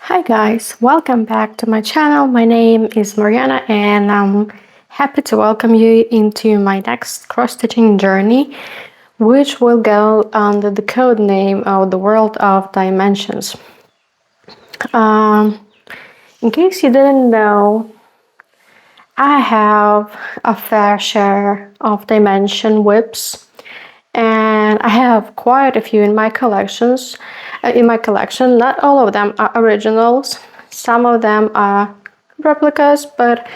Hi guys, welcome back to my channel. My name is Mariana and I'm happy to welcome you into my next cross-stitching journey, which will go under the code name of the World of Dimensions. Um, in case you didn't know, I have a fair share of dimension whips and I have quite a few in my collections. Not all of them are originals. Some of them are replicas, but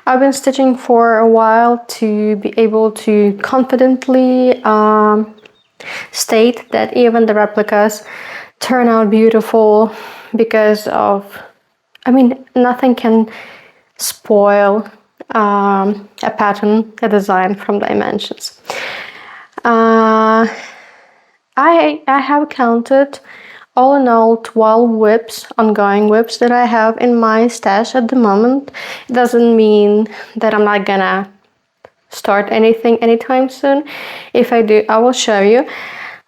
I've been stitching for a while to be able to confidently state that even the replicas turn out beautiful because of, nothing can spoil a pattern, a design from dimensions. I have counted all in all 12 whips, ongoing whips that I have in my stash at the moment. It doesn't mean that I'm not gonna start anything anytime soon. If I do, I will show you.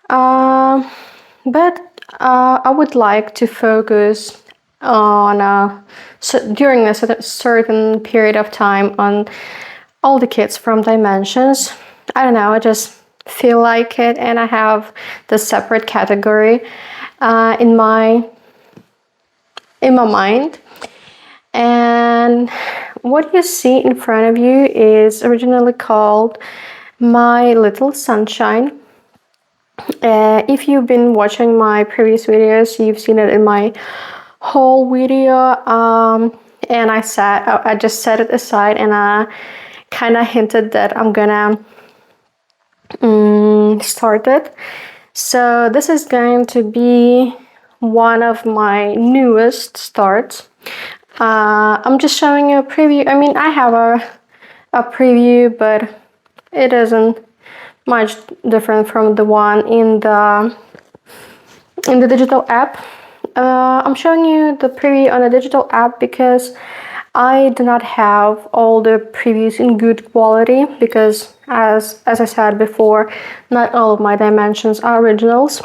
But I would like to focus on during a certain period of time on all the kits from Dimensions. I don't know, I just feel like it, and I have the separate category in my mind. And what you see in front of you is originally called My Little Sunshine. If you've been watching my previous videos, you've seen it in my whole video, and I just set it aside, and I kind of hinted that I'm gonna start it. So this is going to be one of my newest starts. I'm just showing you a preview. I have a preview, but it isn't much different from the one in the digital app. I'm showing you the preview on the digital app because I do not have all the previews in good quality because, as I said before, not all of my dimensions are originals.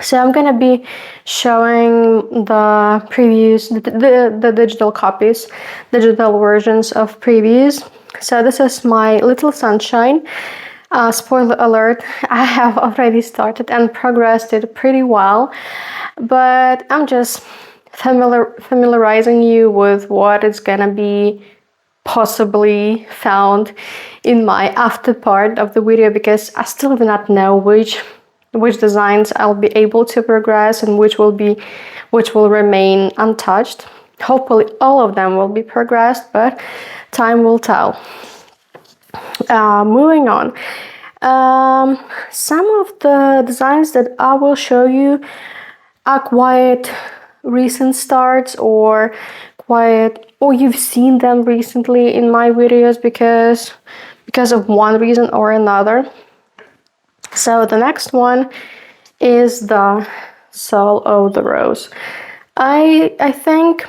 So I'm gonna be showing the previews, the digital copies, digital versions of previews. So this is My Little Sunshine. Spoiler alert, I have already started and progressed it pretty well, but I'm just familiarizing you with what is gonna be possibly found in my after part of the video, because I still do not know which designs I'll be able to progress and which will remain untouched. Hopefully all of them will be progressed, but time will tell. Moving on. Some of the designs that I will show you are quite recent starts, or you've seen them recently in my videos because of one reason or another. So the next one is the Soul of the Rose. I think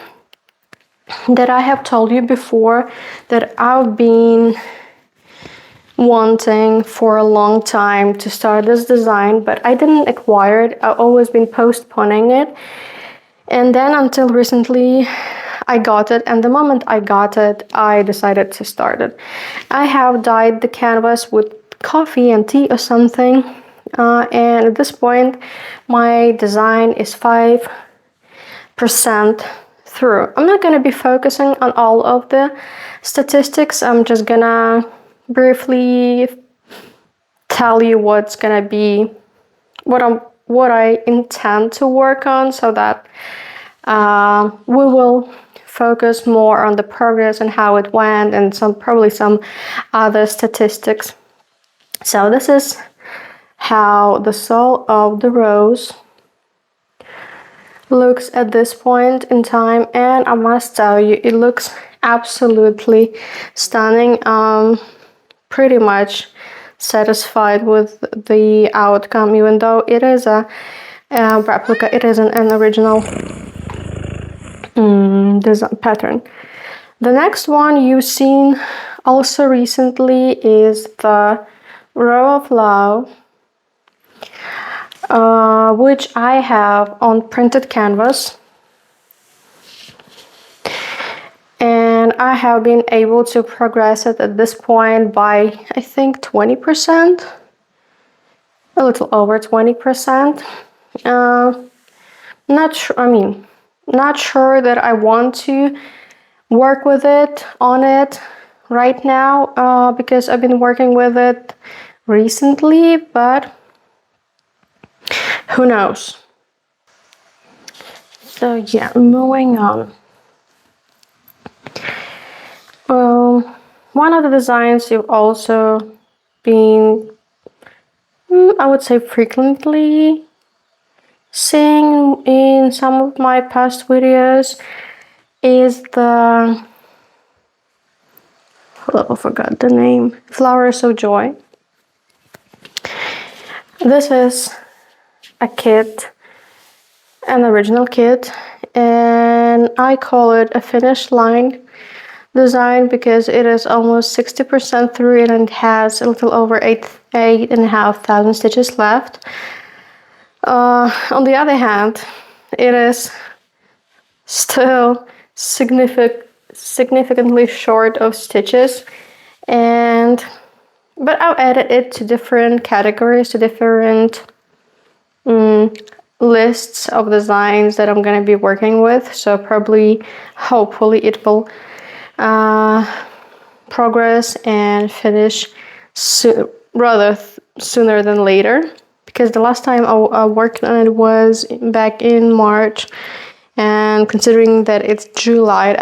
that I have told you before that I've been wanting for a long time to start this design, but I didn't acquire it. I've always been postponing it, and then until recently I got it, and the moment I got it, I decided to start it. I have dyed the canvas with coffee and tea or something, and at this point my design is 5% through. I'm not going to be focusing on all of the statistics. I'm just gonna briefly tell you what's gonna be what I intend to work on, so that we will focus more on the progress and how it went, and probably some other statistics. So this is how the Soul of the Rose looks at this point in time, and I must tell you, it looks absolutely stunning. Pretty much satisfied with the outcome, even though it is a replica. It isn't an original design pattern. The next one you've seen also recently is the Row of Love, which I have on printed canvas. I have been able to progress it at this point by, I think, 20%, a little over 20%. Not sure, not sure that I want to work with it on it right now, because I've been working with it recently, but who knows. So yeah, moving on. One of the designs you've also been, I would say, frequently seeing in some of my past videos is the, I forgot the name, Flowers of Joy. This is a kit, an original kit, and I call it a finish line design because it is almost 60% through and it has a little over 8,500 stitches left. On the other hand, it is still significantly short of stitches, but I've added it to different categories, to different lists of designs that I'm going to be working with. So probably, hopefully, it will progress and finish sooner than later, because the last time I worked on it was back in March, and considering that it's July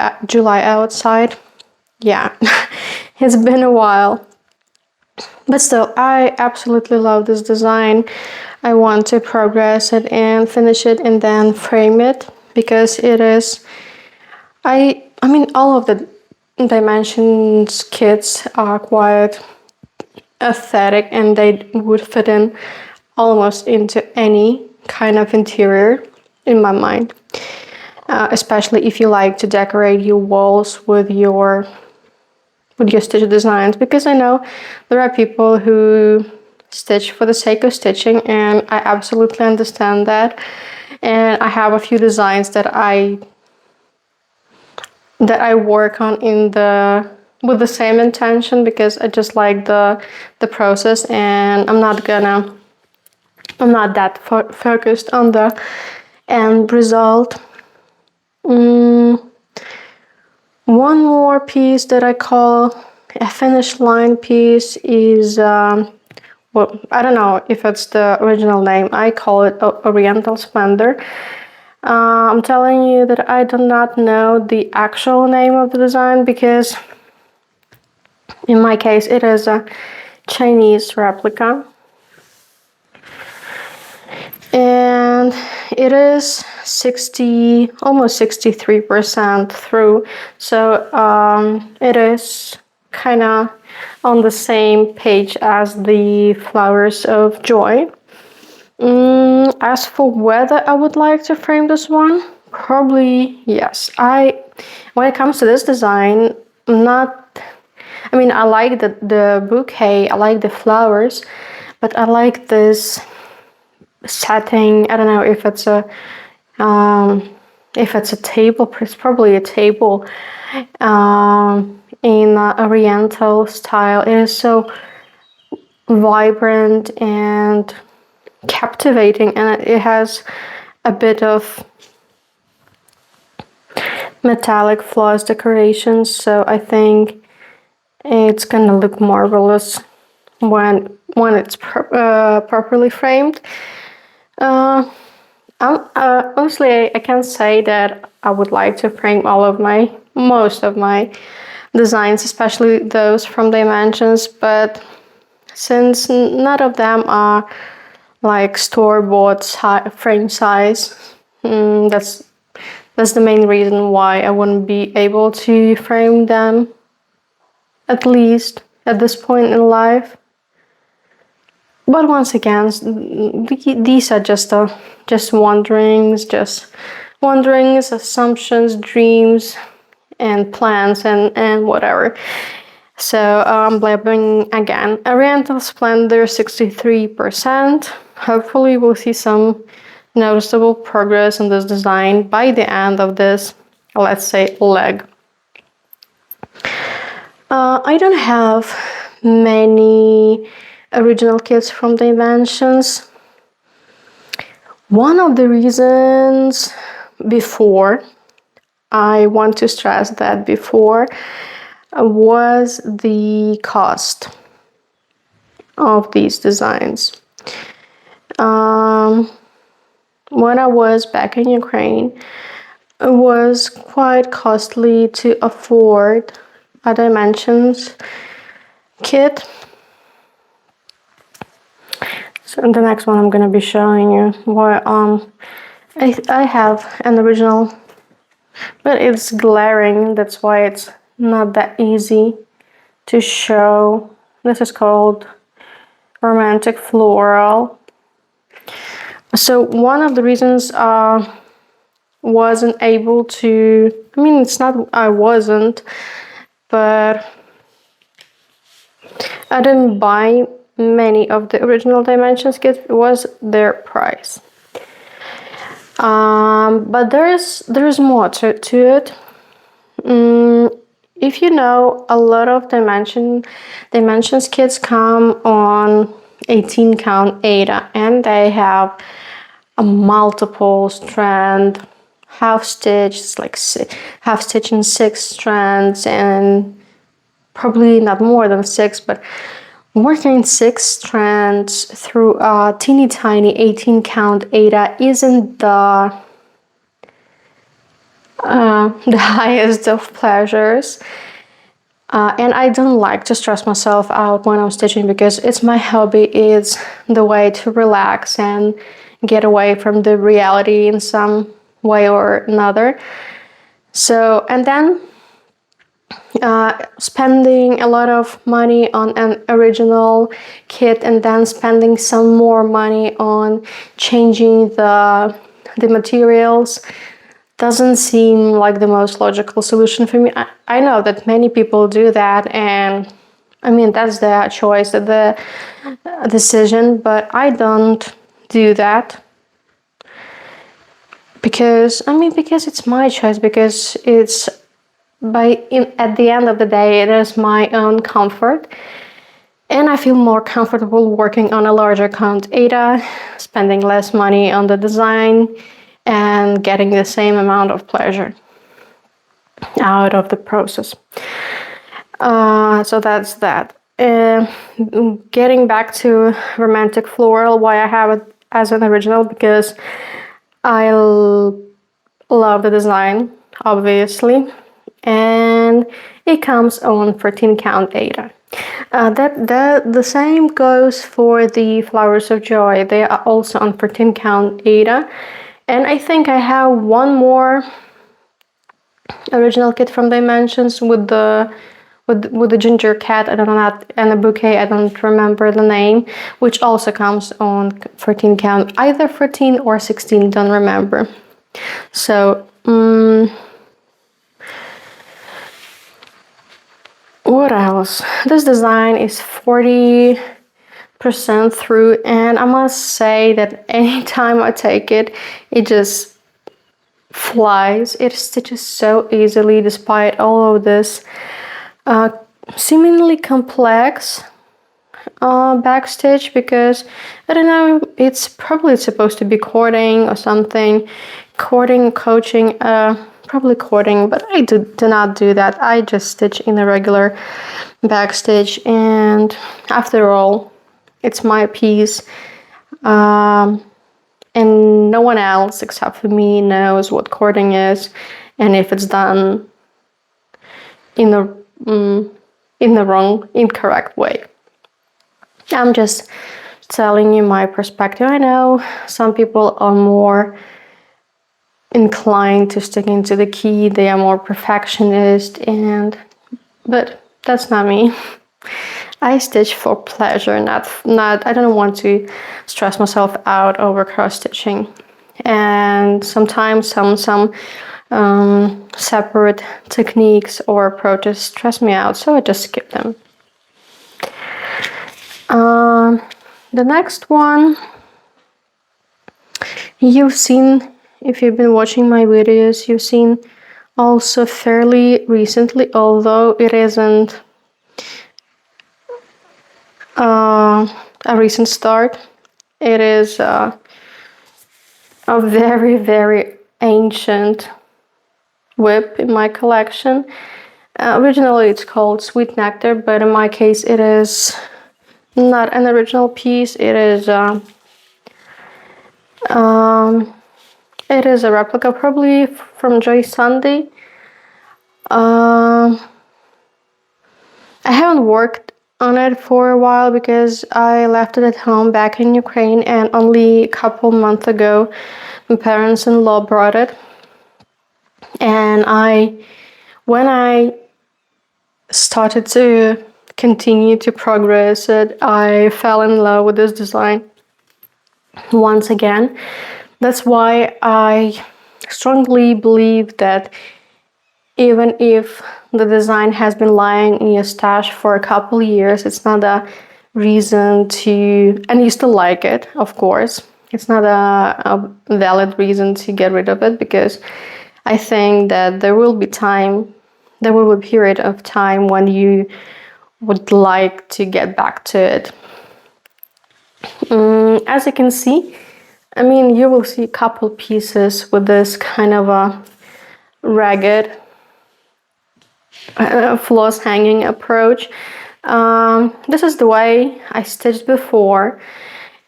outside, yeah, it's been a while. But still, I absolutely love this design. I want to progress it and finish it and then frame it, because it is, all of the dimensions kits are quite aesthetic and they would fit in almost into any kind of interior in my mind, especially if you like to decorate your walls with your stitch designs, because I know there are people who stitch for the sake of stitching, and I absolutely understand that. And I have a few designs that I work on with the same intention, because I just like the process, and I'm not that focused on the end result. One more piece that I call a finish line piece is, I don't know if it's the original name. I call it Oriental Splendor. I'm telling you that I do not know the actual name of the design, because in my case it is a Chinese replica. And it is almost 63% through, so it is kind of on the same page as the Flowers of Joy. As for whether I would like to frame this one, probably yes. When it comes to this design, I like the bouquet, I like the flowers, but I like this setting. I don't know if it's a table. It's probably a table in Oriental style. It is so vibrant and captivating, and it has a bit of metallic floss decorations, so I think it's gonna look marvelous when it's properly framed. Honestly, I can say that I would like to frame most of my designs, especially those from Dimensions, but since none of them are like store-bought frame size, that's the main reason why I wouldn't be able to frame them, at least at this point in life. But once again, these are just wanderings, assumptions, dreams, and plans, and whatever. So I'm blabbing again. Oriental Splendor, 63%. Hopefully we'll see some noticeable progress in this design by the end of this, let's say, leg. I don't have many original kits from the inventions. One of the reasons before, I want to stress that before, was the cost of these designs. When I was back in Ukraine, it was quite costly to afford a dimensions kit. So in the next one I'm going to be showing you why I have an original, but it's glaring, that's why it's not that easy to show. This is called Romantic Floral. So one of the reasons wasn't able to, I mean, it's not I wasn't, but I didn't buy many of the original dimensions kits, was their price. But there's more to it. If you know, a lot of dimensions kits come on 18 count Ada, and they have a multiple strand half stitch. It's like half stitch in 6 strands, and probably not more than 6, but working 6 strands through a teeny tiny 18 count Ada isn't the highest of pleasures. And I don't like to stress myself out when I'm stitching, because it's my hobby, it's the way to relax and get away from the reality in some way or another. So, and then spending a lot of money on an original kit and then spending some more money on changing the materials doesn't seem like the most logical solution for me. I know that many people do that, and I mean, that's their choice, the decision, but I don't do that. Because it's my choice, because it's at the end of the day, it is my own comfort, and I feel more comfortable working on a larger count Ada, spending less money on the design, and getting the same amount of pleasure out of the process. So that's that. Getting back to Romantic Floral, why I have it as an original, because I love the design, obviously, and it comes on 14 count Ada. The same goes for the Flowers of Joy. They are also on 14 count Ada, and I think I have one more original kit from Dimensions with the ginger cat, I don't know that, and a bouquet, I don't remember the name, which also comes on 14 count, either 14 or 16, don't remember. So what else? This design is 40% through, and I must say that anytime I take it, it just flies. It stitches so easily despite all of this seemingly complex backstitch, because I don't know, it's probably supposed to be cording or something, coaching, probably cording, but I do not do that. I just stitch in a regular backstitch, and after all, it's my piece, and no one else except for me knows what cording is, and if it's done in the incorrect way. I'm just telling you my perspective. I know some people are more inclined to sticking to the key, they are more perfectionist, but that's not me. I stitch for pleasure, not I don't want to stress myself out over cross stitching, and sometimes some separate techniques or approaches stress me out, so I just skip them. The next one you've seen, if you've been watching my videos, you've seen also fairly recently, although it isn't a recent start. It is a very, very ancient whip in my collection. Originally it's called Sweet Nectar, but in my case it is not an original piece. It is a replica, probably from Joy Sunday. I haven't worked on it for a while because I left it at home back in Ukraine, and only a couple months ago my parents-in-law brought it. And when I started to continue to progress it, I fell in love with this design once again. That's why I strongly believe that even if the design has been lying in your stash for a couple years, it's not a reason to, and you still like it, of course, it's not a valid reason to get rid of it, because I think that there will be a period of time when you would like to get back to it. As you can see, I mean, you will see a couple pieces with this kind of a ragged floss hanging approach. This is the way I stitched before,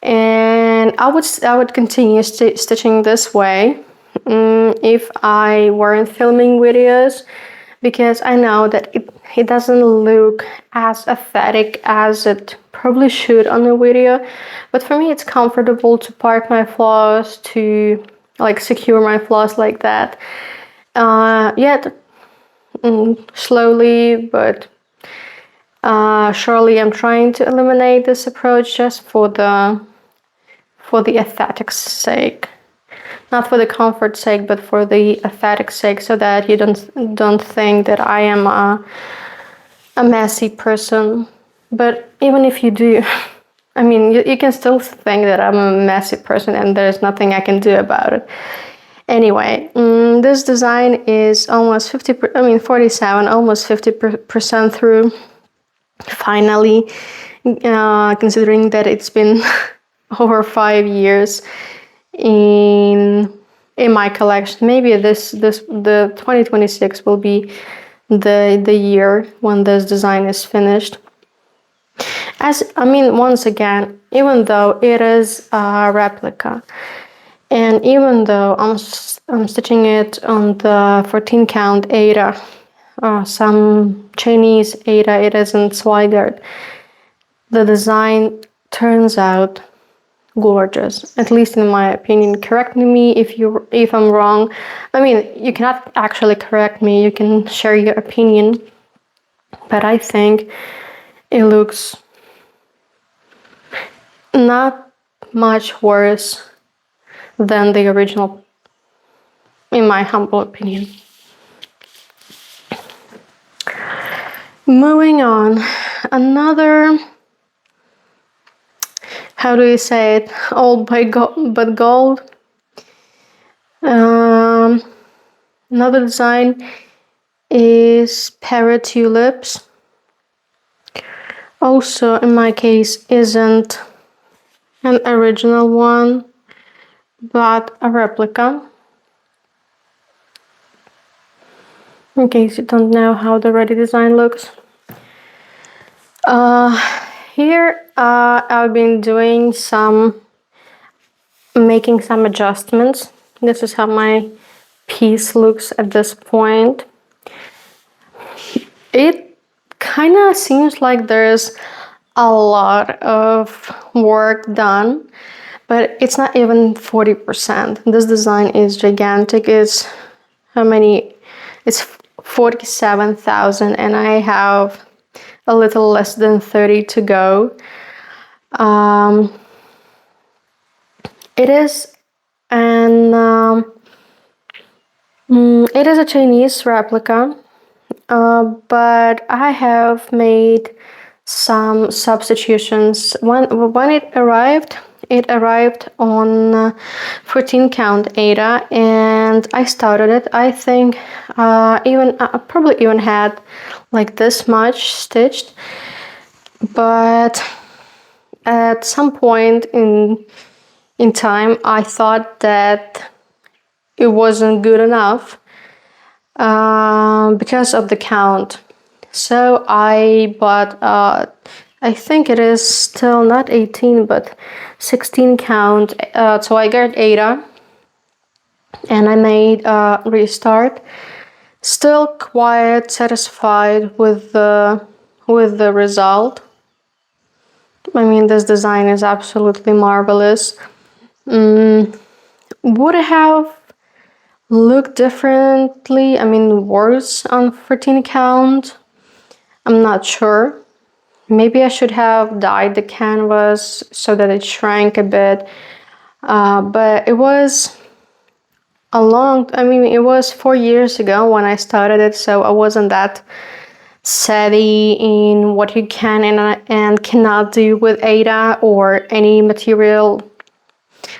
and I would continue stitching this way if I weren't filming videos, because I know that it doesn't look as aesthetic as it probably should on the video. But for me, it's comfortable to park my floss, to like secure my floss like that. Yet slowly but surely I'm trying to eliminate this approach just for the aesthetics sake. Not for the comfort sake, but for the aesthetic sake, so that you don't think that I am a messy person. But even if you do, I mean, you can still think that I'm a messy person and there's nothing I can do about it. Anyway, this design is almost 47, almost 50% through. Finally, considering that it's been over 5 years in my collection. Maybe the 2026 will be the year when this design is finished. Once again, even though it is a replica, and even though I'm stitching it on the 14 count Aida, some Chinese Aida, it isn't Zweigart, the design turns out gorgeous, at least in my opinion. Correct me if I'm wrong. I mean, you cannot actually correct me, you can share your opinion, but I think it looks not much worse than the original, in my humble opinion. Moving on, another, how do you say it, old but gold. Another design is Parrot Tulips. Also, in my case, isn't an original one, but a replica. In case you don't know how the ready design looks. Here I've been making some adjustments. This is how my piece looks at this point. It kind of seems like there's a lot of work done, but it's not even 40%. This design is gigantic. It's how many? It's 47,000, and I have a little less than 30 to go. It is a Chinese replica, but I have made some substitutions. When it arrived on 14 count Aida, and I started it. I think probably even had like this much stitched, but at some point in time, I thought that it wasn't good enough because of the count. So I bought, I think it is still not 18, but 16 count. So I got Ada, and I made a restart. Still quite satisfied with the result. I mean, this design is absolutely marvelous. Would it have looked differently? I mean, worse on 14 count? I'm not sure. Maybe I should have dyed the canvas so that it shrank a bit. But it was it was 4 years ago when I started it, so I wasn't that savvy in what you can and cannot do with Ada or any material,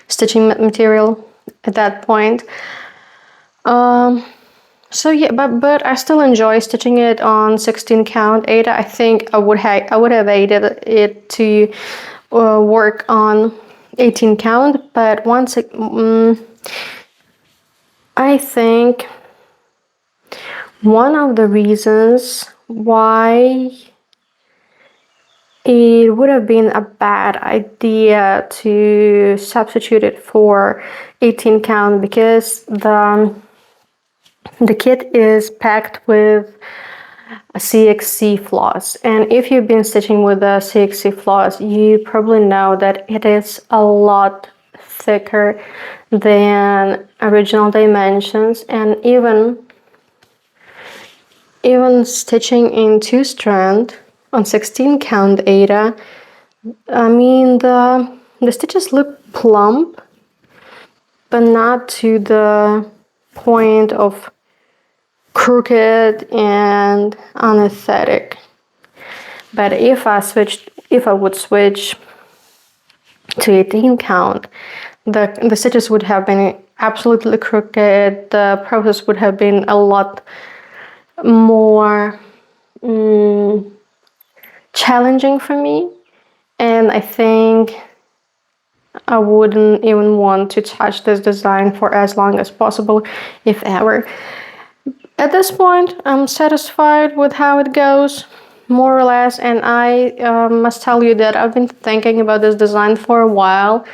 stitching material at that point. So yeah, but I still enjoy stitching it on 16 count Ada. I think I would have aided it to work on 18 count, but I think one of the reasons why it would have been a bad idea to substitute it for 18 count because the kit is packed with a CXC floss, and if you've been stitching with a CXC floss, you probably know that it is a lot thicker than original dimensions, and even stitching in 2-strand on 16 count Ada, I mean the stitches look plump, but not to the point of crooked and unaesthetic. But if I would switch to 18 count, the stitches would have been absolutely crooked. The process would have been a lot more challenging for me, and I think I wouldn't even want to touch this design for as long as possible, if ever. At this point, I'm satisfied with how it goes, more or less, and I must tell you that I've been thinking about this design for a while,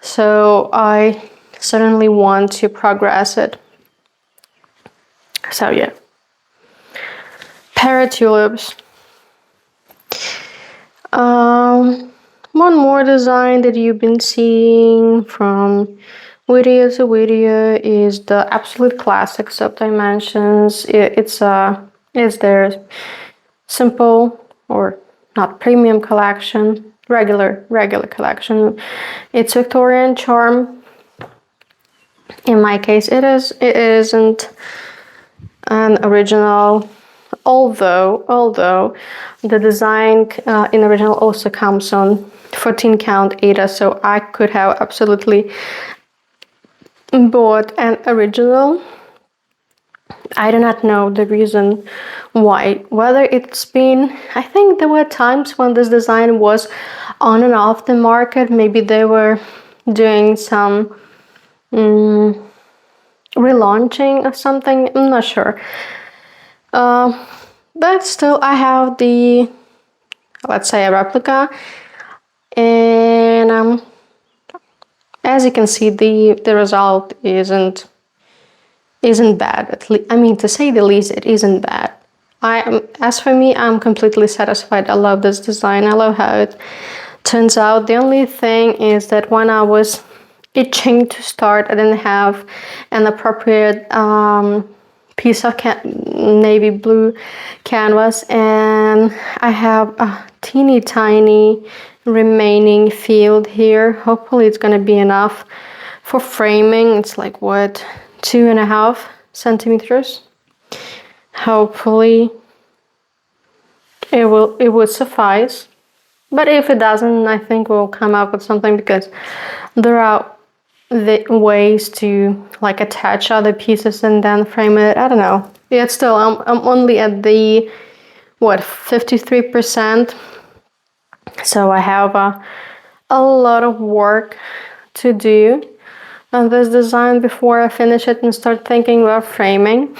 so I certainly want to progress it. So yeah. Parrot tulips. One more design that you've been seeing from video to video is the absolute classic Subdimensions. It's their simple, or not premium collection, regular collection. It's Victorian charm. In my case, it isn't an original. Although the design in original also comes on 14 count Ada, so I could have absolutely bought an original. I do not know the reason why. Whether it's been, I think there were times when this design was on and off the market. Maybe they were doing some relaunching of something. I'm not sure. But still, I have the, let's say, a replica, and as you can see, the result isn't bad. I mean, to say the least, it isn't bad. As for me, I'm completely satisfied. I love this design. I love how it turns out. The only thing is that when I was itching to start, I didn't have an appropriate piece of navy blue canvas, and I have a teeny tiny remaining field here. Hopefully it's gonna be enough for framing. It's like, what, 2.5 centimeters. Hopefully it would suffice, but if it doesn't, I think we'll come up with something, because there are the ways to like attach other pieces and then frame it. I don't know. Yet still, I'm only at the 53% So I have a lot of work to do on this design before I finish it and start thinking about framing.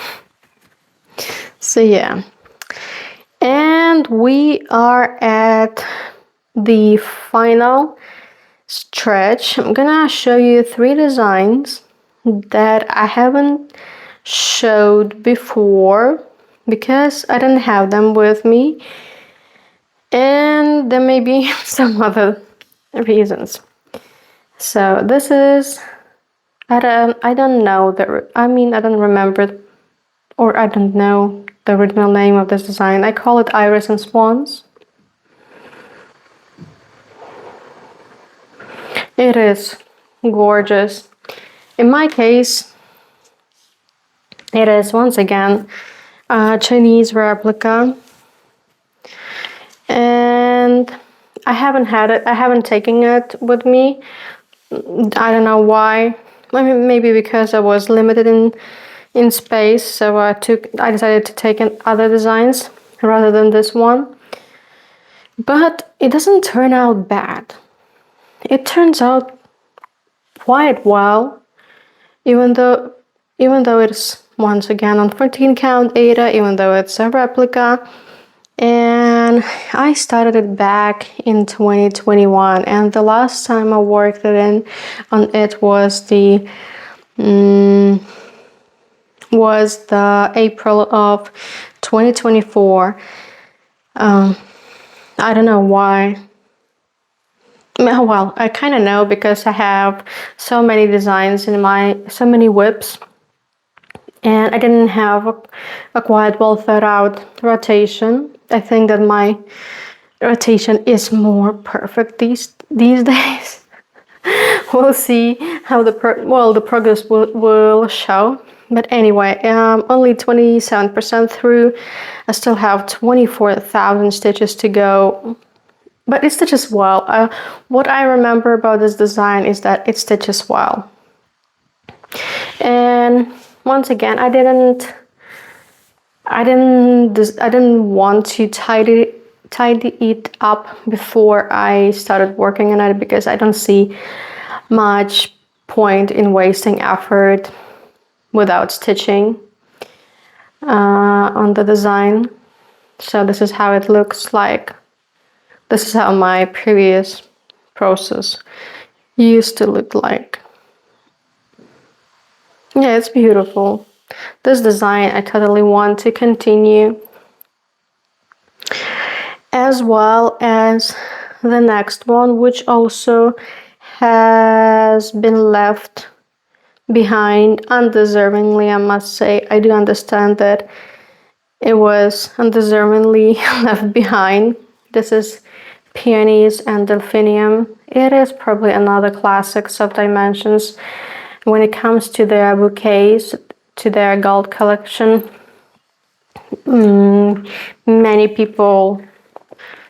So yeah. And we are at the final stretch. I'm gonna show you 3 designs that I haven't showed before because I didn't have them with me, and there may be some other reasons. So this is, I don't know I don't remember, or I don't know the original name of this design. I call it Iris and Swans. It is gorgeous. In my case, it is once again a Chinese replica, and I haven't taken it with me. I don't know why. I mean, maybe because I was limited in space, so I decided to take in other designs rather than this one. But it doesn't turn out bad. It turns out quite well, even though it's once again on 14 count Ada, even though it's a replica. And I started it back in 2021, and the last time I worked on it was the April of 2024. I don't know why. Well, I kind of know because I have so many designs in so many whips, and I didn't have a quite well thought out rotation. I think that my rotation is more perfect these days. We'll see how the progress will show. But anyway, only 27% through. I still have 24,000 stitches to go. But it stitches well. What I remember about this design is that it stitches well. And once again, I didn't want to tidy it up before I started working on it because I don't see much point in wasting effort without stitching on the design. So this is how it looks like. This is how my previous process used to look like. Yeah, it's beautiful. This design I totally want to continue, as well as the next one, which also has been left behind undeservingly, I must say. I do understand that it was undeservingly left behind. This is Peonies and Delphinium. It is probably another classic sub-dimensions when it comes to their bouquets, to their gold collection. Many people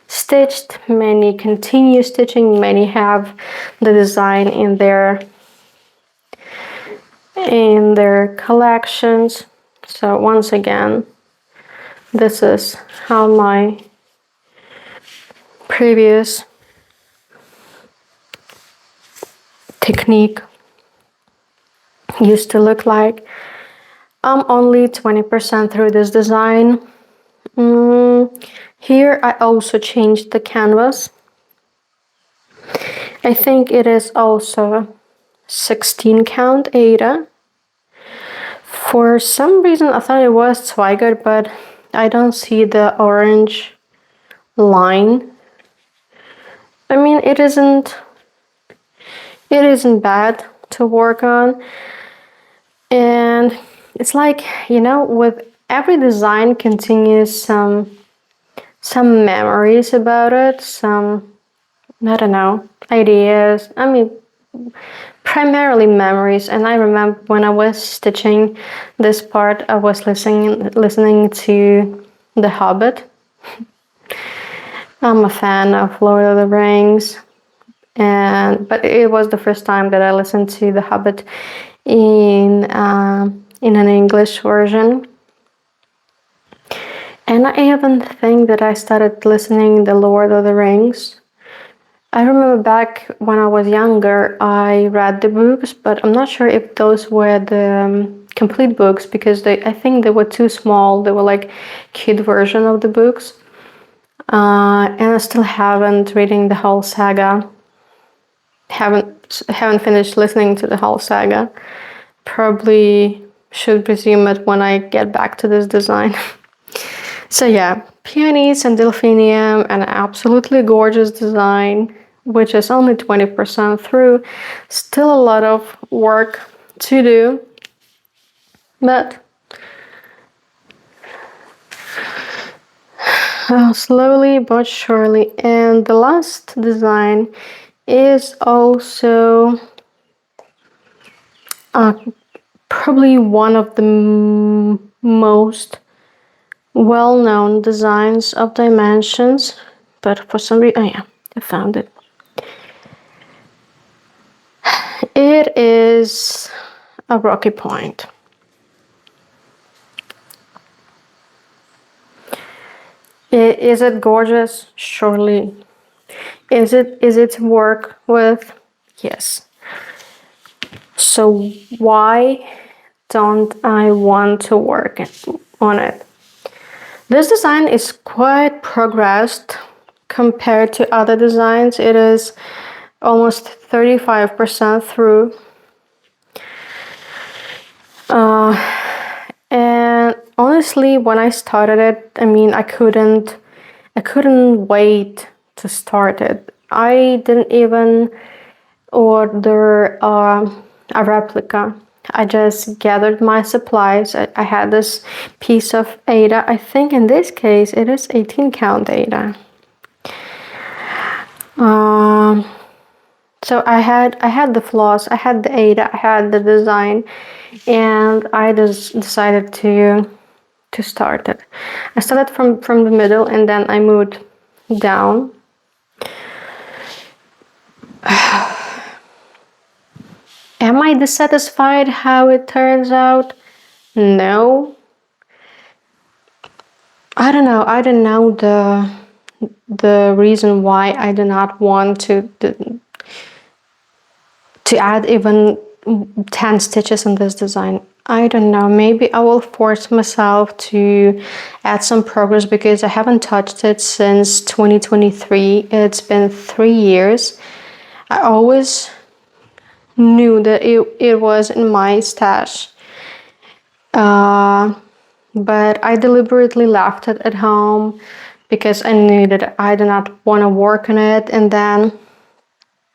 stitched, many continue stitching, many have the design in their collections. So once again, this is how my previous technique used to look like. I'm only 20% through this design. Here I also changed the canvas. I think it is also 16 count Ada. For some reason I thought it was Zweigert, but I don't see the orange line. I mean, it isn't bad to work on, and it's like, you know, with every design continues some memories about it, some, I don't know, ideas. I mean, primarily memories. And I remember when I was stitching this part, I was listening to The Hobbit. I'm a fan of Lord of the Rings, but it was the first time that I listened to The Hobbit in an English version. And I even think that I started listening The Lord of the Rings I remember back when I was younger, I read the books, but I'm not sure if those were the complete books, because I think they were too small. They were like kid version of the books. And I still haven't reading the whole saga. Haven't finished listening to the whole saga. Probably should resume it when I get back to this design. So yeah, peonies and delphinium, an absolutely gorgeous design, which is only 20% through. Still a lot of work to do, but slowly but surely. And the last design is also probably one of the most well-known designs of dimensions, but for some reason, oh yeah, I found it. It is a rocky point. Is it gorgeous? Surely. Is it to work with? Yes. So why don't I want to work on it? This design is quite progressed compared to other designs. It is almost 35% through. And honestly, when I started it, I mean, I couldn't wait to start it. I didn't even order a replica. I just gathered my supplies. I had this piece of Ada. I think in this case it is 18 count Ada. So I had the floss, I had the Ada, I had the design, and I just decided to start it. I started from the middle, and then I moved down. Am I dissatisfied how it turns out? No. I don't know. I don't know the reason why I do not want to add even 10 stitches in this design. I don't know. Maybe I will force myself to add some progress, because I haven't touched it since 2023. It's been 3 years. I always knew that it was in my stash, but I deliberately left it at home because I knew that I did not want to work on it. And then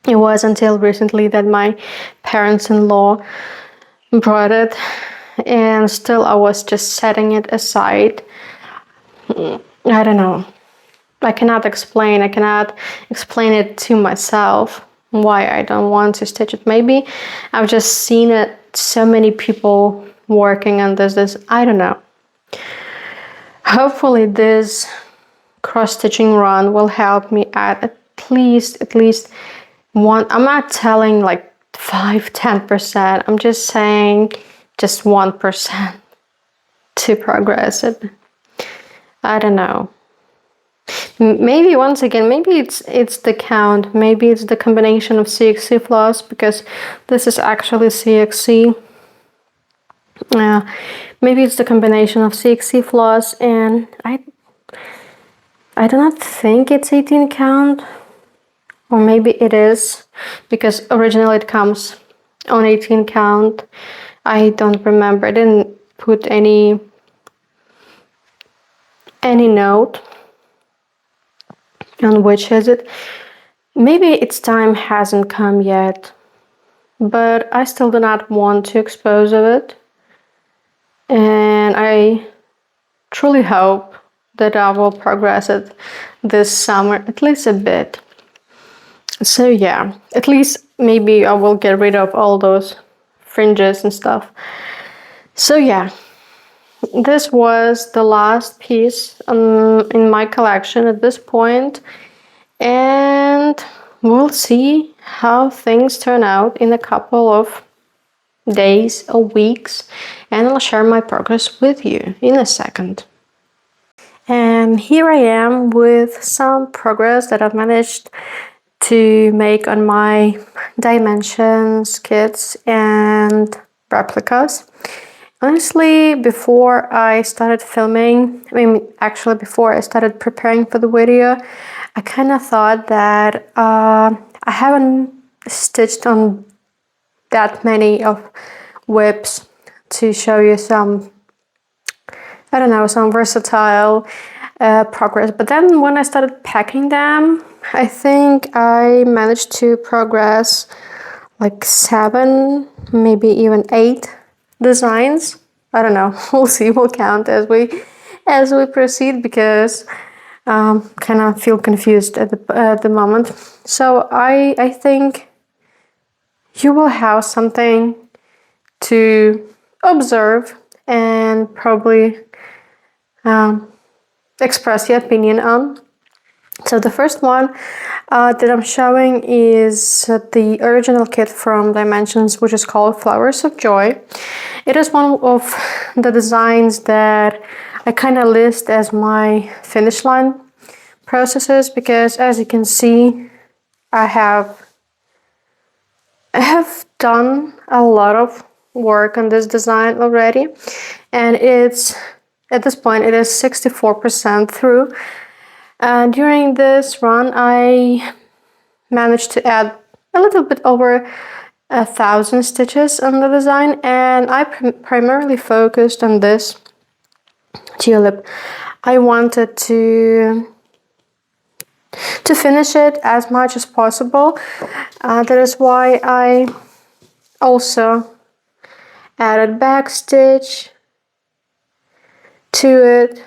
it was until recently that my parents-in-law brought it, and still I was just setting it aside. I don't know. I cannot explain it to myself why I don't want to stitch it. Maybe I've just seen it, so many people working on this, I don't know. Hopefully this cross-stitching run will help me add at least one. I'm not telling like 5-10%. I'm just saying just 1% to progress it. I don't know. Maybe once again, maybe it's the count, maybe it's the combination of CXC floss, because this is actually CXC. Maybe it's the combination of CXC floss, and I do not think it's 18 count, or maybe it is, because originally it comes on 18 count. I don't remember. I didn't put any note on which is it. Maybe its time hasn't come yet, but I still do not want to expose of it, and I truly hope that I will progress it this summer, at least a bit. So yeah, at least maybe I will get rid of all those fringes and stuff. So yeah, this was the last piece in my collection at this point, and we'll see how things turn out in a couple of days or weeks, and I'll share my progress with you in a second. And here I am with some progress that I've managed to make on my dimensions kits and replicas. Honestly, before I started filming, actually before I started preparing for the video, I kind of thought that I haven't stitched on that many of whips to show you some, I don't know, some versatile progress. But then when I started packing them, I think I managed to progress like 7, maybe even 8 designs. I don't know. We'll see. We'll count as we proceed, because kind of feel confused at the moment. So I think you will have something to observe and probably express your opinion on. So the first one that I'm showing is the original kit from Dimensions, which is called Flowers of Joy. It is one of the designs that I kind of list as my finish line processes, because as you can see, I have done a lot of work on this design already, and it's at this point it is 64% through. During this run, I managed to add a little bit over 1,000 stitches on the design, and I primarily focused on this tulip. I wanted to finish it as much as possible. That is why I also added backstitch to it.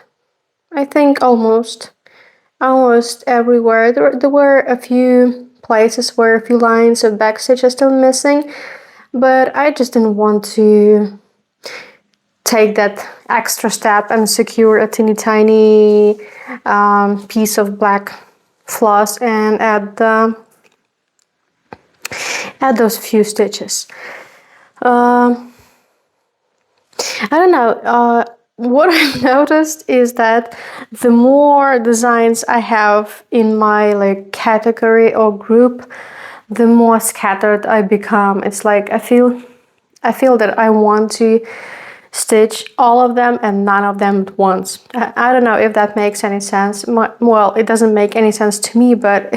I think almost everywhere. There were a few places where a few lines of backstitch are still missing, but I just didn't want to take that extra step and secure a teeny tiny piece of black floss and add those few stitches. I don't know. What I've noticed is that the more designs I have in my category or group, the more scattered I become. It's like I feel that I want to stitch all of them and none of them at once. I don't know if that makes any sense. Well, it doesn't make any sense to me, but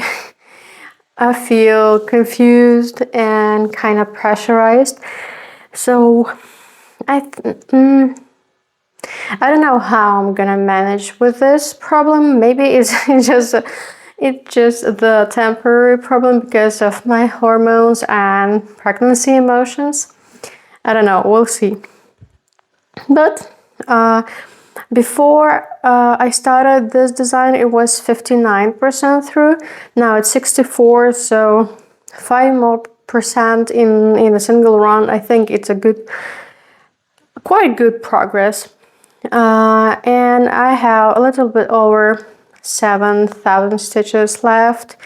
I feel confused and kind of pressurized. So I don't know how I'm gonna manage with this problem. Maybe it's just the temporary problem because of my hormones and pregnancy emotions. I don't know, we'll see. But before I started this design, it was 59% through. Now it's 64, so 5 more percent in a single run. I think it's quite good progress. And I have a little bit over 7,000 stitches left.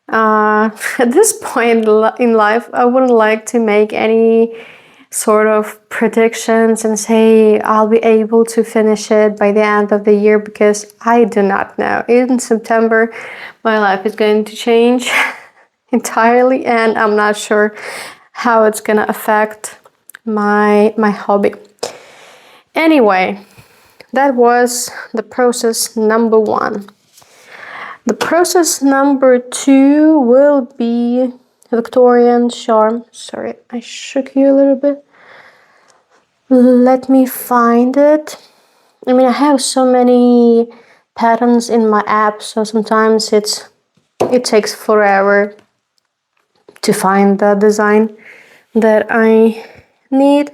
At this point in life, I wouldn't like to make any sort of predictions and say I'll be able to finish it by the end of the year, because I do not know. In September, my life is going to change entirely, and I'm not sure how it's gonna affect my hobby. Anyway, that was the process number 1. The process number 2 will be Victorian charm. Sorry, I shook you a little bit. Let me find it. I mean, I have so many patterns in my app, so sometimes it takes forever to find the design that I need.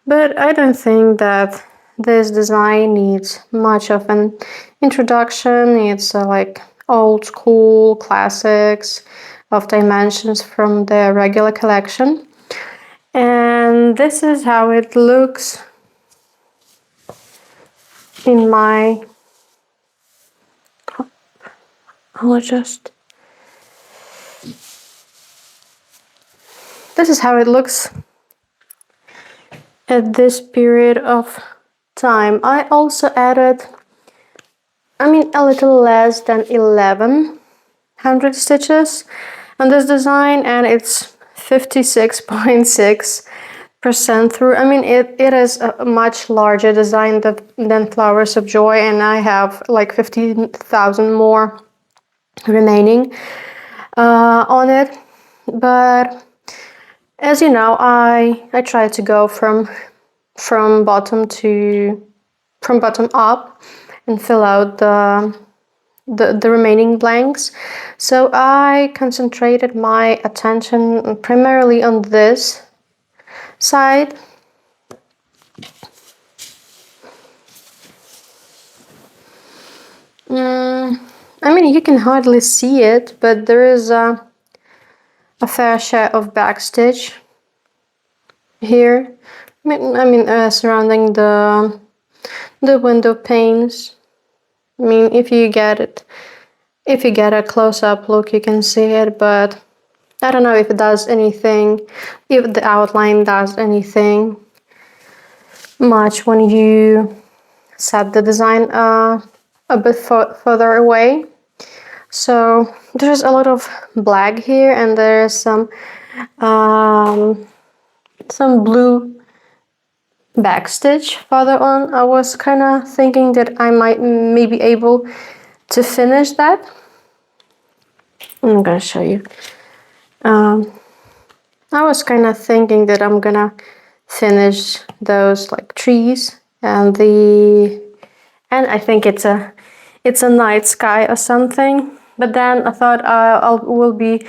But I don't think that this design needs much of an introduction. It's like old school classics of dimensions from the regular collection. And this is how it looks in my... I'll adjust. This is how it looks at this period of time. I also added, a little less than 11 100 stitches on this design, and it's 56.6% through. I mean, it is a much larger design than Flowers of Joy, and I have like 15,000 more remaining on it. But as you know, I try to go from bottom up and fill out the remaining blanks. So I concentrated my attention primarily on this side. I mean, you can hardly see it, but there is a fair share of backstitch here. I mean, surrounding the window panes. I mean, if you get a close-up look, you can see it, but I don't know if it does anything, if the outline does anything much when you set the design a bit further away. So there's a lot of black here, and there's some blue backstitch further on. I was kind of thinking that I might maybe able to finish that. I'm gonna show you. I was kind of thinking that I'm gonna finish those like trees and I think it's a night sky or something. But then I thought will be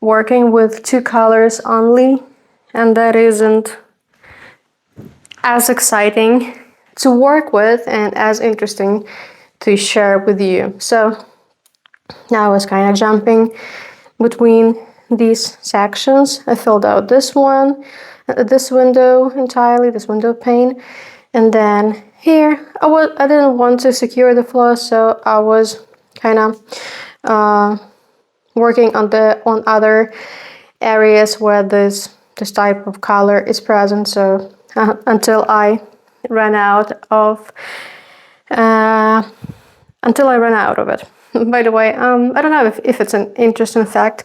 working with 2 colors only, and that isn't as exciting to work with and as interesting to share with you. So I was kind of jumping between these sections. I filled out this one, this window entirely, this window pane, and then here I didn't want to secure the floss, so I was kind of working on other areas where this type of color is present. So until I ran out of it. By the way, I don't know if it's an interesting fact,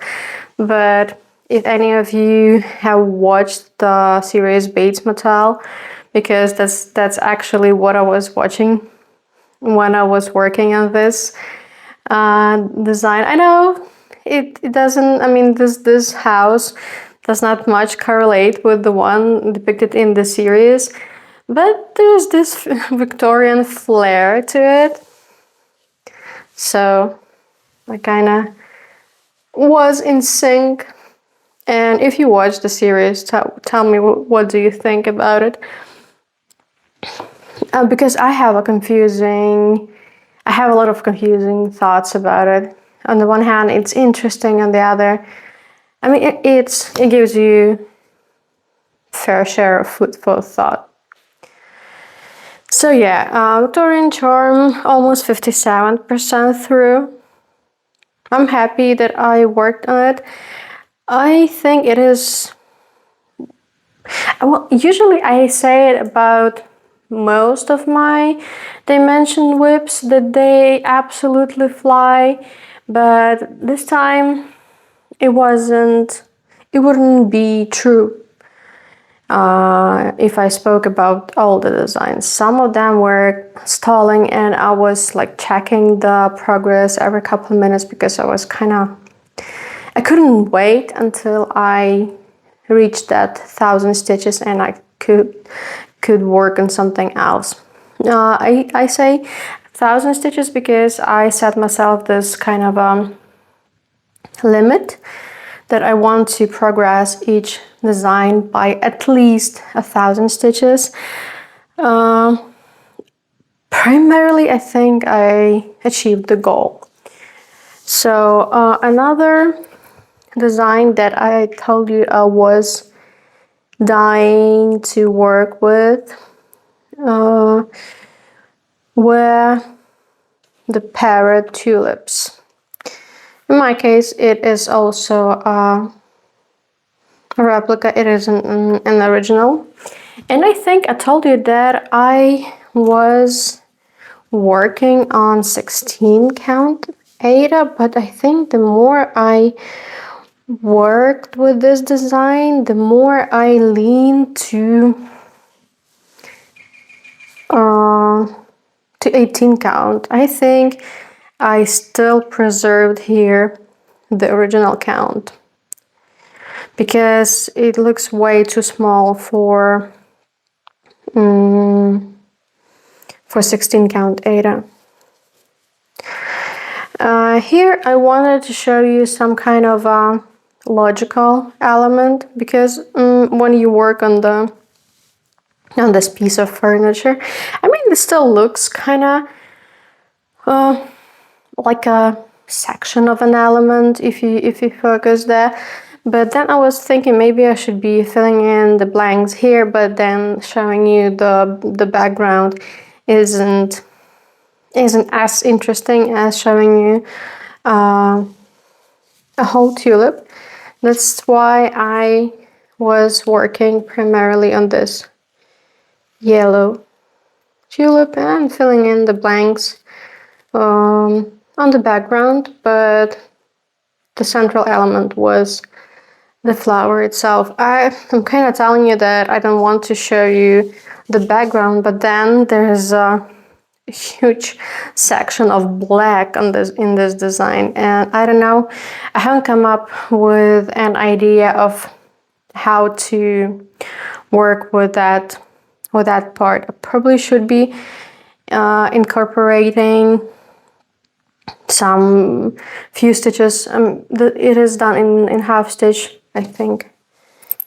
but if any of you have watched the series Bates Motel, because that's actually what I was watching when I was working on this design. I know it doesn't, I mean, this house does not much correlate with the one depicted in the series, but there's this Victorian flair to it. So I kind of was in sync. And if you watch the series, tell me what do you think about it? Because I have a lot of confusing thoughts about it. On the one hand, it's interesting. On the other, I mean, it gives you fair share of food for thought. So yeah, Victorian Charm, almost 57% through. I'm happy that I worked on it. I think it is, well, usually I say it about most of my dimension whips that they absolutely fly, but this time it wouldn't be true if I spoke about all the designs. Some of them were stalling, and I was like checking the progress every couple of minutes because I couldn't wait until I reached that 1,000 stitches and I could work on something else. I say 1,000 stitches because I set myself this kind of limit that I want to progress each design by at least 1,000 stitches. Primarily, I think I achieved the goal. So another design that I told you I was dying to work with were the Parrot Tulips. In my case, it is also a replica. It is an original. And I think I told you that I was working on 16 count Ada, but I think the more I worked with this design, the more I lean to 18 count. I think I still preserved here the original count because it looks way too small for 16 count Ada. Here I wanted to show you some kind of logical element because when you work on this piece of furniture, I mean, it still looks kind of like a section of an element if you focus there. But then I was thinking maybe I should be filling in the blanks here, but then showing you the background isn't as interesting as showing you a whole tulip. That's why I was working primarily on this yellow tulip and filling in the blanks on the background, but the central element was the flower itself. I'm kind of telling you that I don't want to show you the background, but then there's a huge section of black on in this design, and I don't know, I haven't come up with an idea of how to work with that part. I probably should be incorporating some few stitches. It is done in half stitch, I think.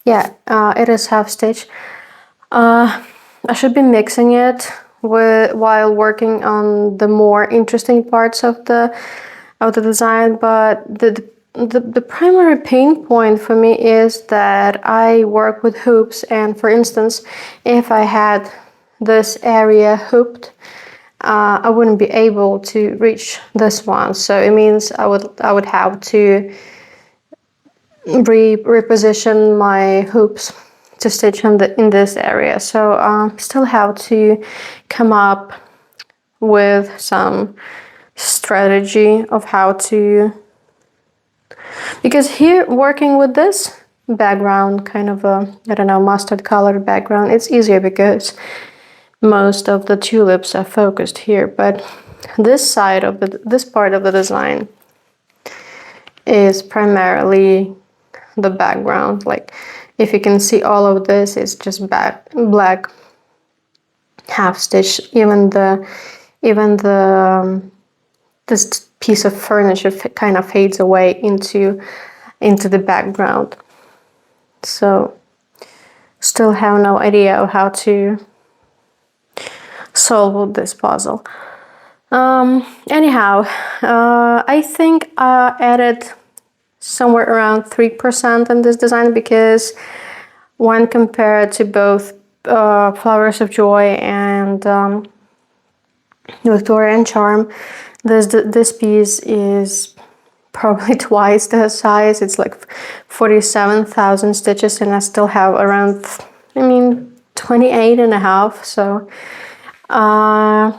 Yeah, it is half stitch. I should be mixing it while working on the more interesting parts of the design, but the primary pain point for me is that I work with hoops, and for instance, if I had this area hooped, I wouldn't be able to reach this one. So it means I would have to reposition my hoops to stitch in this area. So still have to come up with some strategy of how to, because here working with this background, kind of a, I don't know, mustard colored background, it's easier because most of the tulips are focused here, but this side of this part of the design is primarily the background. Like, if you can see, all of this is just black half stitch. Even this piece of furniture kind of fades away into the background. So still have no idea of how to solve this puzzle. Anyhow, I think I added somewhere around 3% in this design, because when compared to both Flowers of Joy and Victorian Charm, this piece is probably twice the size. It's like 47,000 stitches, and I still have around, 28 and a half. So I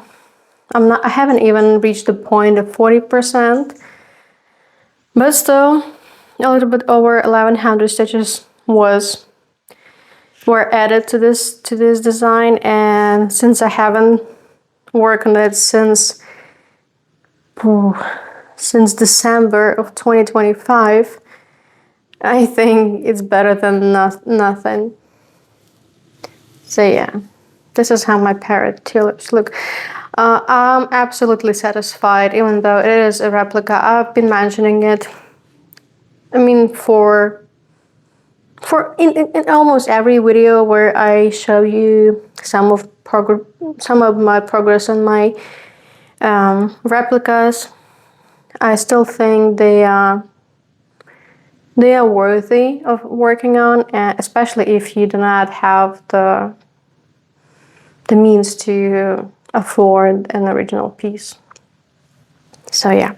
haven't even reached the point of 40%, but still a little bit over 1,100 stitches were added to this design. And since I haven't worked on it since December of 2025, I think it's better than nothing. So yeah, this is how my Parrot tulips look. I'm absolutely satisfied, even though it is a replica. I've been mentioning it, for in almost every video where I show you some of my progress on my replicas. I still think they are worthy of working on, especially if you do not have the means to afford an original piece. So yeah.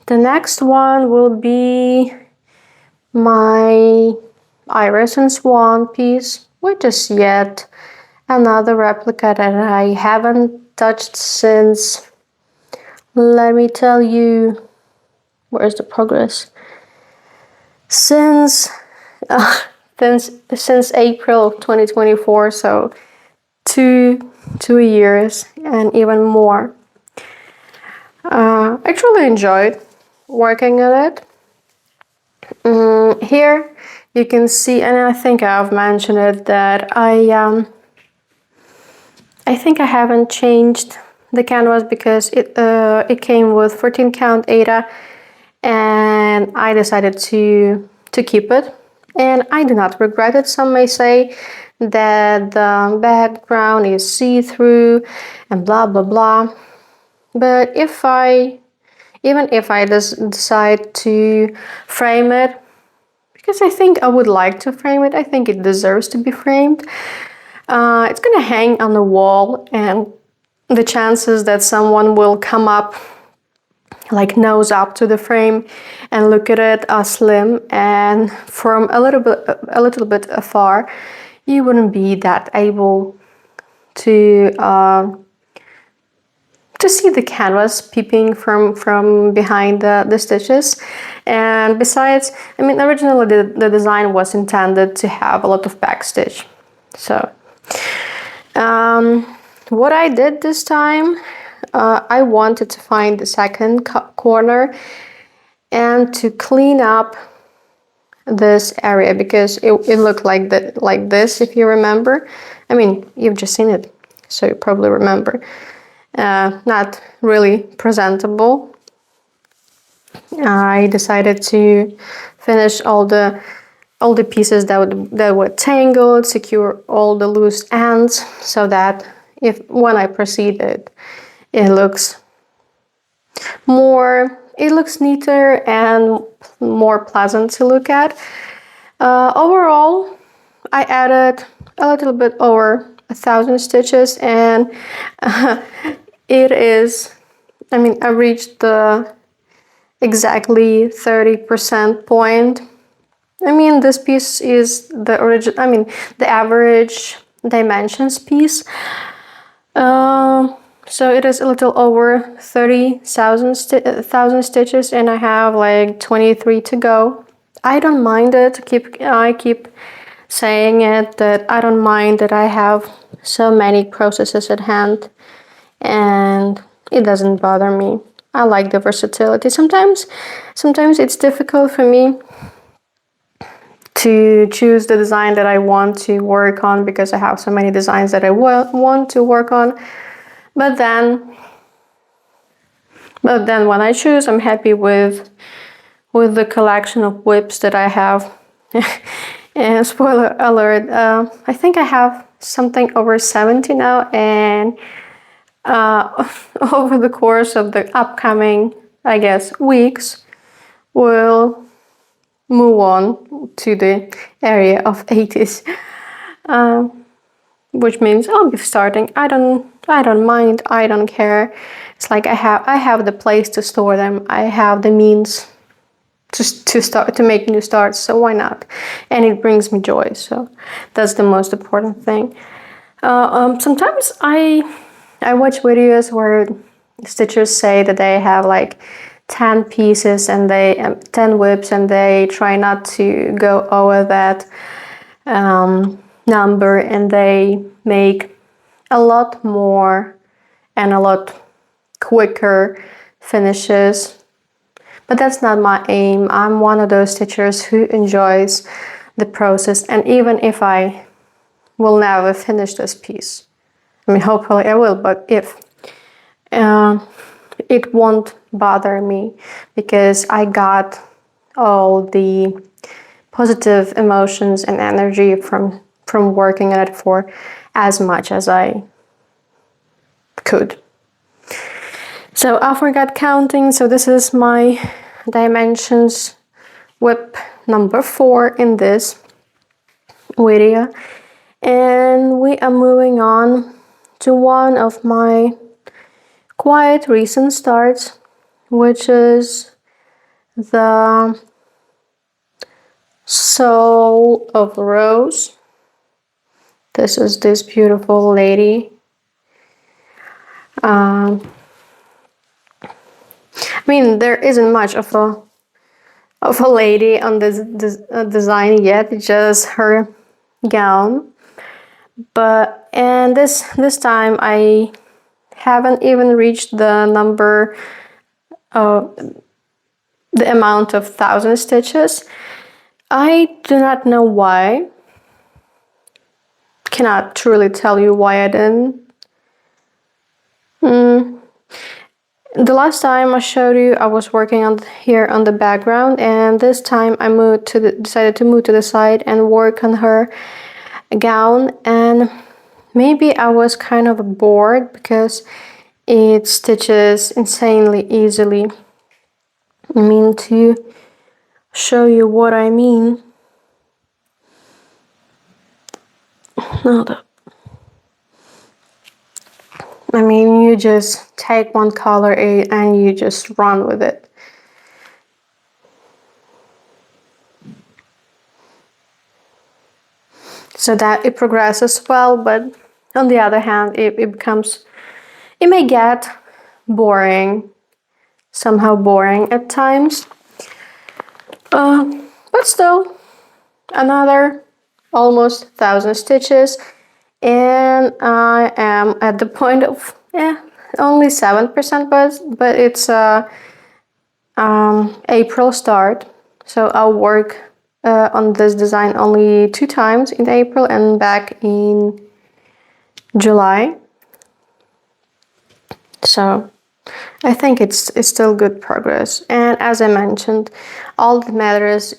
The next one will be my Iris and Swan piece, which is yet another replica that I haven't touched since, let me tell you, where's the progress? Since April of 2024, so two years and even more. I truly enjoyed working on it. Here you can see, and I think I've mentioned it, that I think I haven't changed the canvas because it came with 14 count Ada, and I decided to keep it, and I do not regret it. Some may say that the background is see-through and blah blah blah, but even if I decide to frame it, because I think I would like to frame it, I think it deserves to be framed. It's gonna hang on the wall, and the chances that someone will come up, like nose up to the frame and look at it are slim, and from a little bit afar, you wouldn't be that able to see the canvas peeping from behind the stitches. And besides, I mean, originally the design was intended to have a lot of backstitch. So what I did this time, I wanted to find the second corner and to clean up this area, because it looked like this, if you remember. I mean, you've just seen it, so you probably remember. Not really presentable. I decided to finish all the pieces that were tangled, secure all the loose ends, so that when I proceeded, it looks neater and more pleasant to look at. Overall, I added a little bit over 1,000 stitches, and it is, I mean, I reached the exactly 30% point. I mean, this piece is the average dimensions piece. So it is a little over 30,000 stitches, and I have like 23 to go. I don't mind it. I keep saying it, that I don't mind that I have so many processes at hand, and it doesn't bother me. I like the versatility. Sometimes it's difficult for me to choose the design that I want to work on, because I have so many designs that I want to work on. But then when I choose, I'm happy with the collection of whips that I have. And spoiler alert, I think I have something over 70 now, and over the course of the upcoming, I guess, weeks, we'll move on to the area of 80s, which means I'll be starting. I don't mind. I don't care. It's like I have the place to store them. I have the means to make new starts. So why not? And it brings me joy. So that's the most important thing. Sometimes I watch videos where stitchers say that they have like 10 pieces and 10 whips, and they try not to go over that number, and they make a lot more and a lot quicker finishes. But that's not my aim. I'm one of those stitchers who enjoys the process, and even if I will never finish this piece, I mean, hopefully I will, but if it won't bother me, because I got all the positive emotions and energy from working on it for as much as I could. So I forgot counting, so this is my dimensions whip number 4 in this video, and we are moving on to one of my quite recent starts, which is the Soul of Rose. This is this beautiful lady. I mean, there isn't much of a lady on this design yet, just her gown. And this time I haven't even reached the number of the amount of 1,000 stitches. I do not know why. Cannot truly tell you why I didn't. The last time I showed you, I was working on here on the background, and this time I decided to move to the side and work on her gown. And maybe I was kind of bored because it stitches insanely easily. I mean, to show you what I mean. I mean, you just take one color and you just run with it. So that it progresses well, but on the other hand, it may get boring, somehow boring at times. But still, another almost 1,000 stitches, and I am at the point of only 7%, but it's April start, so I'll work on this design only 2 times in April and back in July. So I think it's still good progress. And as I mentioned, all that matters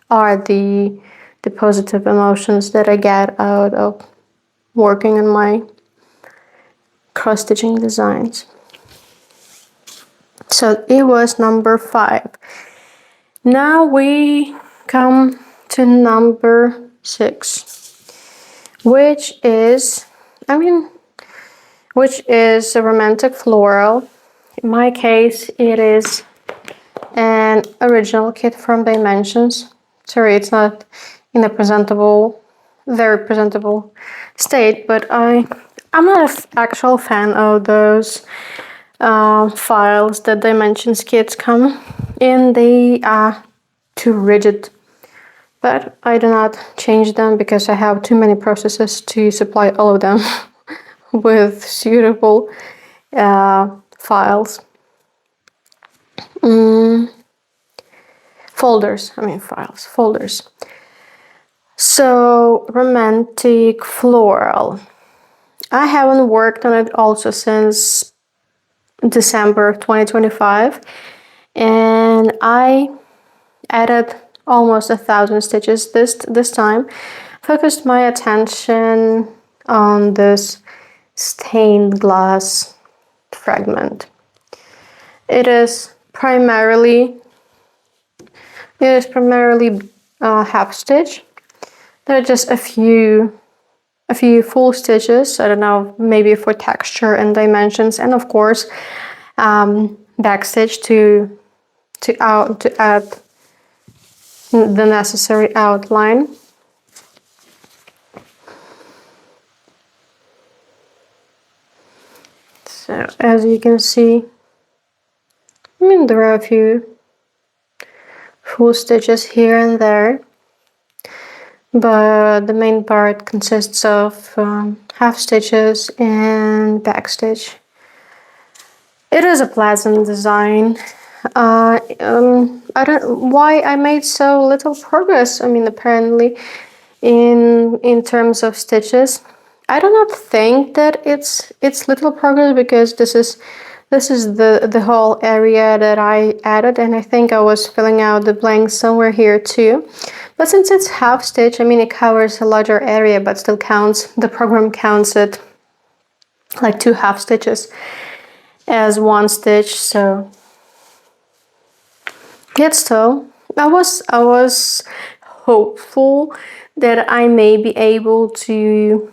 are the positive emotions that I get out of working on my cross-stitching designs. So it was number 5. Now we come to number 6, which is a romantic floral. In my case, it is an original kit from Dimensions. Sorry, it's not in a very presentable state, but I'm not an actual fan of those files that Dimensions kits come in. They are too rigid, but I do not change them because I have too many processes to supply all of them with suitable files. Folders. So, romantic floral. I haven't worked on it also since December 2025, and I added almost 1,000 stitches this time. Focused my attention on this stained glass fragment. It is primarily half stitch. There are just a few full stitches, I don't know, maybe for texture and dimensions, and of course back stitch to add the necessary outline. So as you can see, there are a few full stitches here and there, but the main part consists of half stitches and back stitch. It is a pleasant design. I don't why I made so little progress. Apparently, in terms of stitches, I do not think that it's little progress, because this is the whole area that I added, and I think I was filling out the blanks somewhere here too. But since it's half stitch, it covers a larger area, but still counts. The program counts it like 2 half stitches as 1 stitch. So yet still, I was hopeful that I may be able to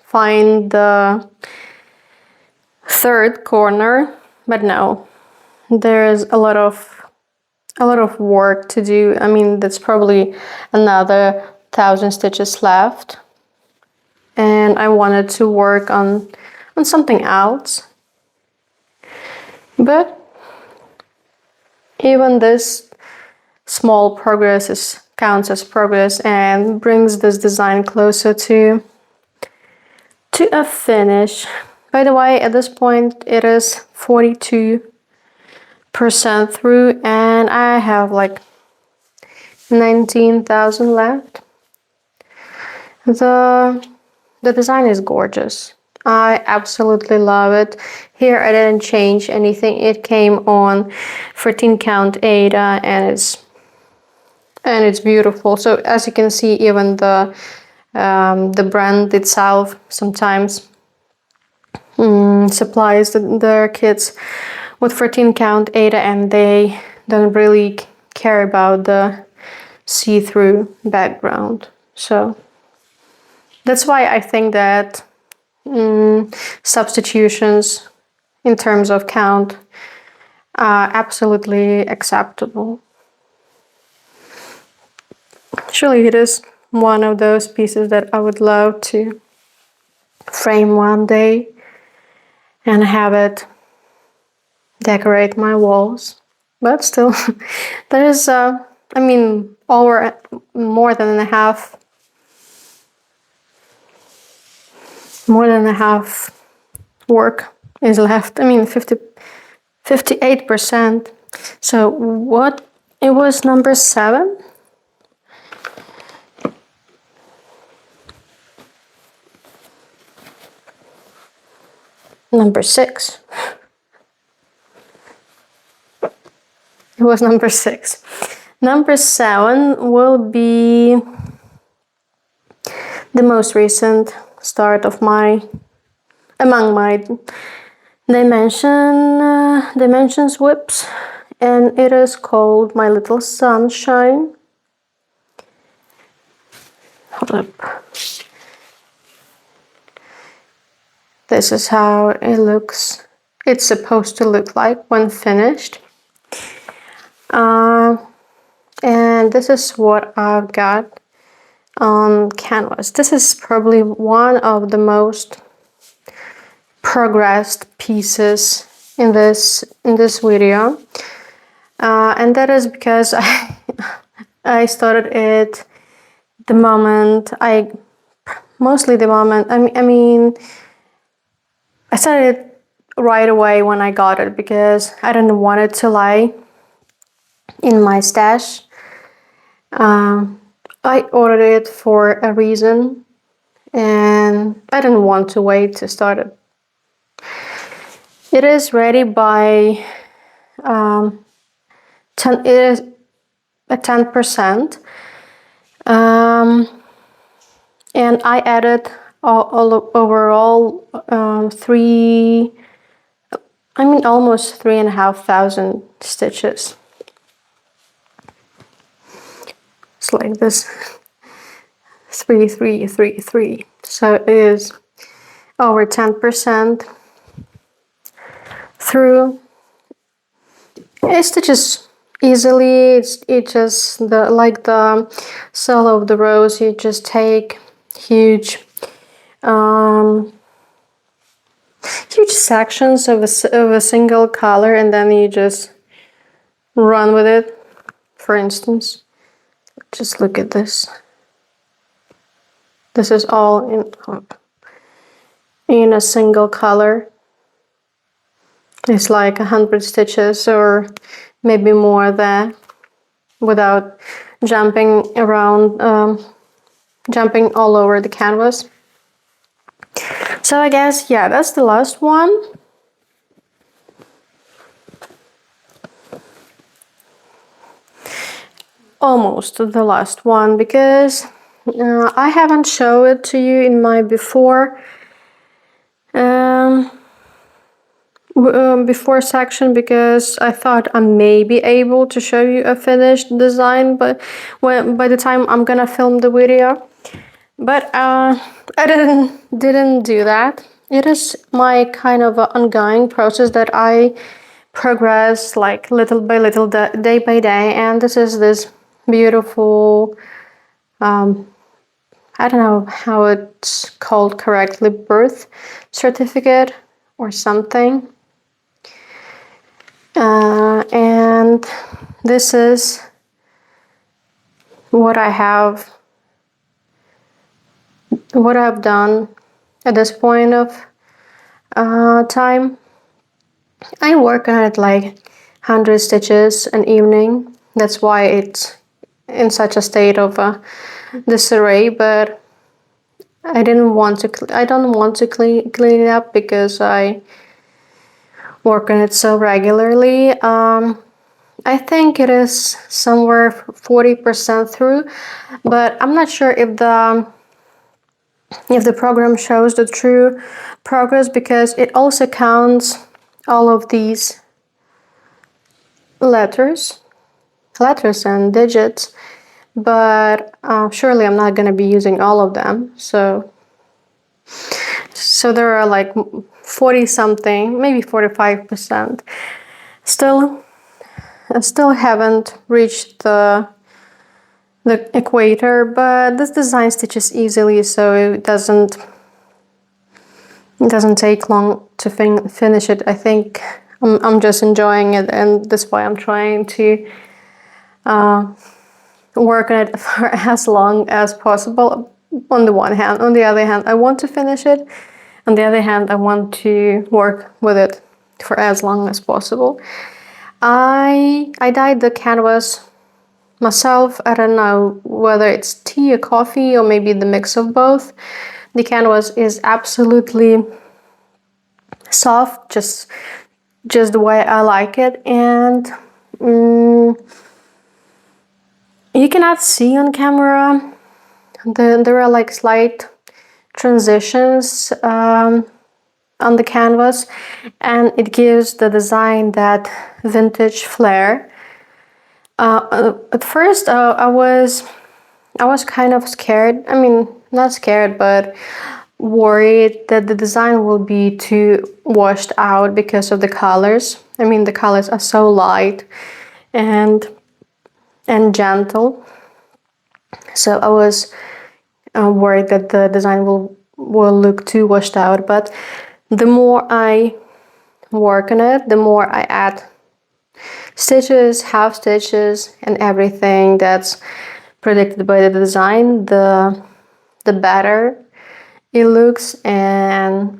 find the 3rd corner, but no, there's a lot of work to do. That's probably another 1,000 stitches left, and I wanted to work on something else. But even this small progress counts as progress and brings this design closer to a finish. By the way, at this point it is 42% through and I have like 19,000 left. The design is gorgeous. I absolutely love it. Here I didn't change anything. It came on 14 count Ada and it's beautiful. So as you can see, even the brand itself sometimes supplies their kits with 14 count Ada and they don't really care about the see-through background. So that's why I think that substitutions in terms of count are absolutely acceptable. Surely it is one of those pieces that I would love to frame one day and have it decorate my walls. But still, there is, I mean, over more than a half work is left. I mean, 58%. So what, it was number 7? Number 6. It was number 6. Number 7 will be the most recent start of among my dimensions whips, and it is called My Little Sunshine. Hold up. This is how it looks. It's supposed to look like when finished. And this is what I've got on canvas. This is probably one of the most progressed pieces in this video, and that is because I started it the moment I started it right away when I got it because I didn't want it to lie in my stash. I ordered it for a reason and I didn't want to wait to start it. It is ready by it is at 10%, and I added overall almost 3,500 stitches. It's like this, 3, 3, 3, 3. So it is over 10% through. It stitches easily. It just like the sole of the rose. You just take huge sections of a single color and then you just run with it. For instance, just look at this. This is all in a single color. It's like 100 stitches or maybe more there without jumping around, jumping all over the canvas. So I guess, yeah, that's the last one. Almost the last one because I haven't shown it to you in my before section because I thought I may be able to show you a finished design, but by the time I'm gonna film the video, but I didn't do that. It is my kind of ongoing process that I progress like little by little, day by day, and this is this beautiful I don't know how it's called correctly, birth certificate or something. And this is what I've done at this point of time. I work on it like 100 stitches an evening. That's why it's in such a state of disarray, but I don't want to clean it up because I work on it so regularly. I think it is somewhere 40% through, but I'm not sure if the program shows the true progress, because it also counts all of these letters and digits, but surely I'm not going to be using all of them, so there are like 40 something, maybe 45%. I still haven't reached the equator, but this design stitches easily, so it doesn't take long to finish it. I think I'm just enjoying it, and that's why I'm trying to work on it for as long as possible. On the one hand, on the other hand, I want to finish it. On the other hand, I want to work with it for as long as possible. I dyed the canvas myself. I don't know whether it's tea or coffee or maybe the mix of both. The canvas is absolutely soft, just the way I like it, and you cannot see on camera. There are like slight transitions on the canvas, and it gives the design that vintage flair. At first, I was kind of scared. I mean, not scared, but worried that the design will be too washed out because of the colors. I mean, the colors are so light and gentle. So I was worried that the design will look too washed out. But the more I work on it, the more I add stitches, half stitches, and everything that's predicted by the design, the better it looks. And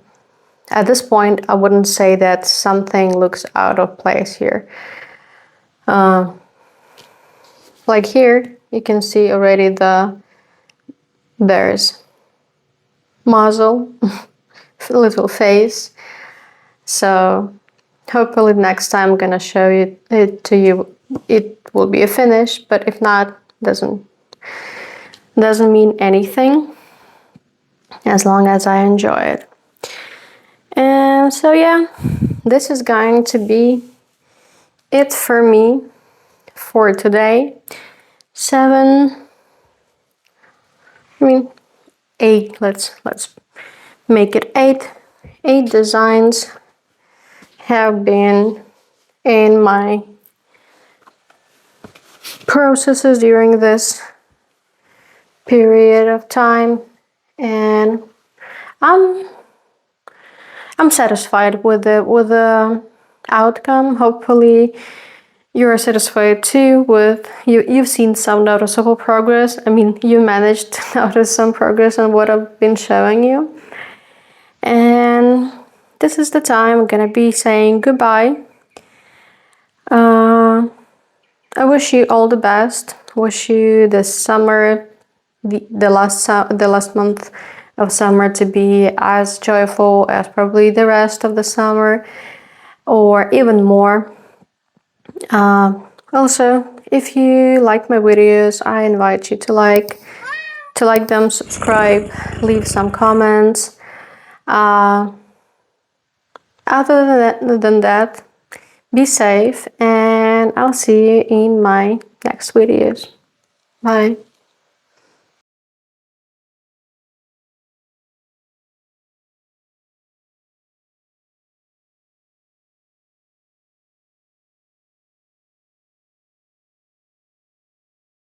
at this point, I wouldn't say that something looks out of place here. Like here, you can see already the bear's muzzle, little face. So hopefully next time I'm gonna show it to you. It will be a finish, but if not, doesn't mean anything, as long as I enjoy it. And so yeah, this is going to be it for me for today. 8, let's make it 8. 8 designs have been in my processes during this period of time, and I'm satisfied with the outcome. Hopefully you're satisfied too with you've seen some noticeable progress. I mean, you managed to notice some progress on what I've been showing you. And this is the time I'm gonna be saying goodbye. I wish you all the best. Wish you this summer, the last month of summer, to be as joyful as probably the rest of the summer, or even more. Also, if you like my videos, I invite you to like them, subscribe, leave some comments. Other than that, be safe, and I'll see you in my next videos. Bye.